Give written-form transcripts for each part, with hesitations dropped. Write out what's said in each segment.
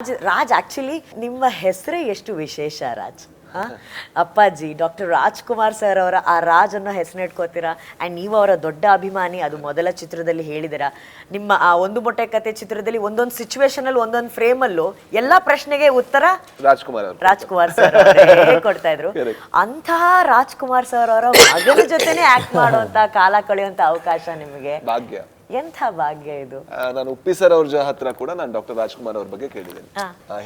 Raj actually ನಿಮ್ಮ ಹೆಸರೇ ಎಷ್ಟು ವಿಶೇಷ ರಾಜ್. ಅಪ್ಪಾಜಿ ಡಾಕ್ಟರ್ ರಾಜ್ಕುಮಾರ್ ಸರ್ ಅವರ ಆ ರಾಜ್ ಅನ್ನೋ ಹೆಸರು ಇಟ್ಕೋತೀರಾ ಆ್ಯಂಡ್ ನೀವು ಅವರ ದೊಡ್ಡ ಅಭಿಮಾನಿ. ಅದು ಮೊದಲ ಚಿತ್ರದಲ್ಲಿ ಹೇಳಿದಿರಾ. ನಿಮ್ಮ ಆ ಒಂದು ಮೊಟ್ಟೆ ಕತೆ ಚಿತ್ರದಲ್ಲಿ ಒಂದೊಂದು ಸಿಚುವೇಶನ್ ಅಲ್ಲಿ ಒಂದೊಂದು ಫ್ರೇಮ್ ಅಲ್ಲೂ ಎಲ್ಲಾ ಪ್ರಶ್ನೆಗೆ ಉತ್ತರ ರಾಜ್ಕುಮಾರ್ ಸರ್ ಅವರೇ ಕೊಡ್ತಾ ಇದ್ರು. ಅಂತಹ ರಾಜ್ಕುಮಾರ್ ಸರ್ ಅವರ ಮಗನ ಜೊತೆನೆ ಆಕ್ಟ್ ಮಾಡುವಂತ ಕಾಲ ಕಳೆಯುವಂತ ಅವಕಾಶ ನಿಮಗೆ ಭಾಗ್ಯ. ಎಂಥ ಭಾಗ್ಯ ಇದು. ನಾನು ಉಪ್ಪಿ ಸರ್ ಅವ್ರ ಹತ್ರ ಕೂಡ ನಾನು ಡಾಕ್ಟರ್ ರಾಜ್ಕುಮಾರ್ ಅವ್ರ ಬಗ್ಗೆ ಕೇಳಿದ್ದೇನೆ.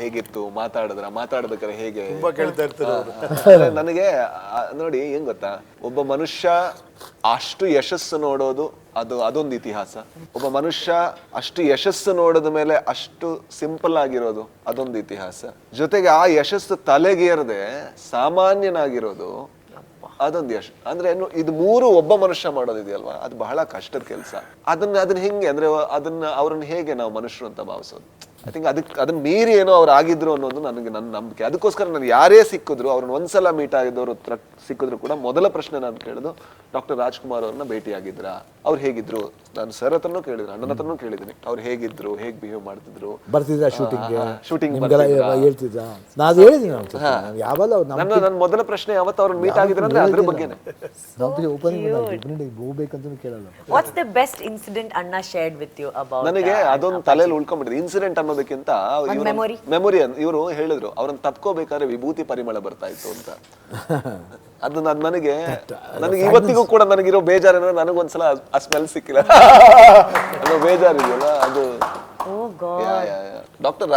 ಹೇಗಿತ್ತು ಮಾತಾಡ್ಬೇಕಾದ್ರೆ ಹೇಗೆ ಕೇಳ್ತಾ ಇರ್ತಾರೆ. ನನಗೆ ನೋಡಿ ಏನ್ ಗೊತ್ತಾ, ಒಬ್ಬ ಮನುಷ್ಯ ಅಷ್ಟು ಯಶಸ್ಸು ನೋಡೋದು ಅದೊಂದು ಇತಿಹಾಸ. ಒಬ್ಬ ಮನುಷ್ಯ ಅಷ್ಟು ಯಶಸ್ಸು ನೋಡಿದ ಮೇಲೆ ಅಷ್ಟು ಸಿಂಪಲ್ ಆಗಿರೋದು ಅದೊಂದು ಇತಿಹಾಸ. ಜೊತೆಗೆ ಆ ಯಶಸ್ಸು ತಲೆಗೇರದೆ ಸಾಮಾನ್ಯನಾಗಿರೋದು ಅದೊಂದು ಯಶ್. ಅಂದ್ರೆ ಇದು ಮೂರು ಒಬ್ಬ ಮನುಷ್ಯ ಮಾಡೋದಿದೆಯಲ್ವಾ, ಅದು ಬಹಳ ಕಷ್ಟದ ಕೆಲಸ. ಅದನ್ನ ಹೆಂಗೆ ಅಂದ್ರೆ ಅವ್ರನ್ನ ಹೇಗೆ ನಾವು ಮನುಷ್ಯರು ಅಂತ ಭಾವಿಸೋದು. ಐ ಥಿಂಕ್ ಅದನ್ನ ಮೀರಿ ಏನೋ ಅವ್ರು ಆಗಿದ್ರು ಅನ್ನೋದು ನನಗೆ ನನ್ನ ನಂಬಿಕೆ. ಅದಕ್ಕೋಸ್ಕರ ನಾನು ಯಾರೇ ಸಿಕ್ಕಿದ್ರು, ಅವ್ರನ್ನ ಒಂದ್ಸಲ ಮೀಟ್ ಆಗಿದ್ದವ್ರ ಹತ್ರ ಸಿಕ್ಕಿದ್ರು ಕೂಡ ಮೊದಲ ಪ್ರಶ್ನೆ ನಾನು ಕೇಳೋದು ಡಾಕ್ಟರ್ ರಾಜ್ಕುಮಾರ್ ಅವ್ರನ್ನ ಭೇಟಿಯಾಗಿದ್ರ, ಅವ್ರು ಹೇಗಿದ್ರು. ನಾನು ಸರ್ ಹತ್ರನೂ ಕೇಳಿದ್ರು, ಅಣ್ಣನ ಹತ್ರನೂ ಕೇಳಿದ್ದೀನಿ, ಅವ್ರು ಹೇಗಿದ್ರು, ಹೇಗ್ ಬಿಹೇವ್ ಮಾಡ್ತಿದ್ರು, ಬರ್ತಿದ್ರ ಶೂಟಿಂಗ್ ಹೇಳ್ತಿದ್ದ. ನಾನು ಹೇಳಿದ್ದೀನಿ ನನ್ನ ಮೊದಲ ಪ್ರಶ್ನೆ ಯಾವತ್ತು ಅವ್ರನ್ನ ಮೀಟ್ ಆಗಿದ್ರ ಅಂದ್ರೆ ಅದ್ರ ಬಗ್ಗೆನೆ. ಹೋಗ್ಬೇಕಂತ ಕೇಳಲ್ಲ. ವಾಟ್ಸ್ ದ ಬೆಸ್ಟ್ ಇನ್ಸಿಡೆಂಟ್ ಅಣ್ಣ ಶೇರ್ಡ್ ವಿತ್ ಯು ಅಬೌಟ್? ನನಗೆ ಅದೊಂದು ತಲೆಯಲ್ಲಿ ಉಳ್ಕೊಂಡ್ಬಿಟ್ಟಿದೆ. ಇನ್ಸಿಡೆಂಟ್ ಅನ್ನೋದಕ್ಕಿಂತ ಮೆಮೊರಿ ಇವರು ಹೇಳಿದ್ರು, ಅವ್ರನ್ನ ತಪ್ಕೋಬೇಕಾದ್ರೆ ವಿಭೂತಿ ಪರಿಮಳ ಬರ್ತಾ ಇತ್ತು ಅಂತ. ಅದು ನನಗೆ ಇವತ್ತಿಗೂ ಕೂಡ ನನಗಿರೋ ಬೇಜಾರೇನಂದ್ರೆ ನನಗೊಂದ್ಸಲ ಆ ಸ್ಮೆಲ್ ಸಿಕ್ಕಿಲ್ಲ ಅನ್ನೋ ಬೇಜಾರಿದೆಯಲ್ಲ ಅದು. ಓ ಗಾಡ್. ಡಾಕ್ಟರ್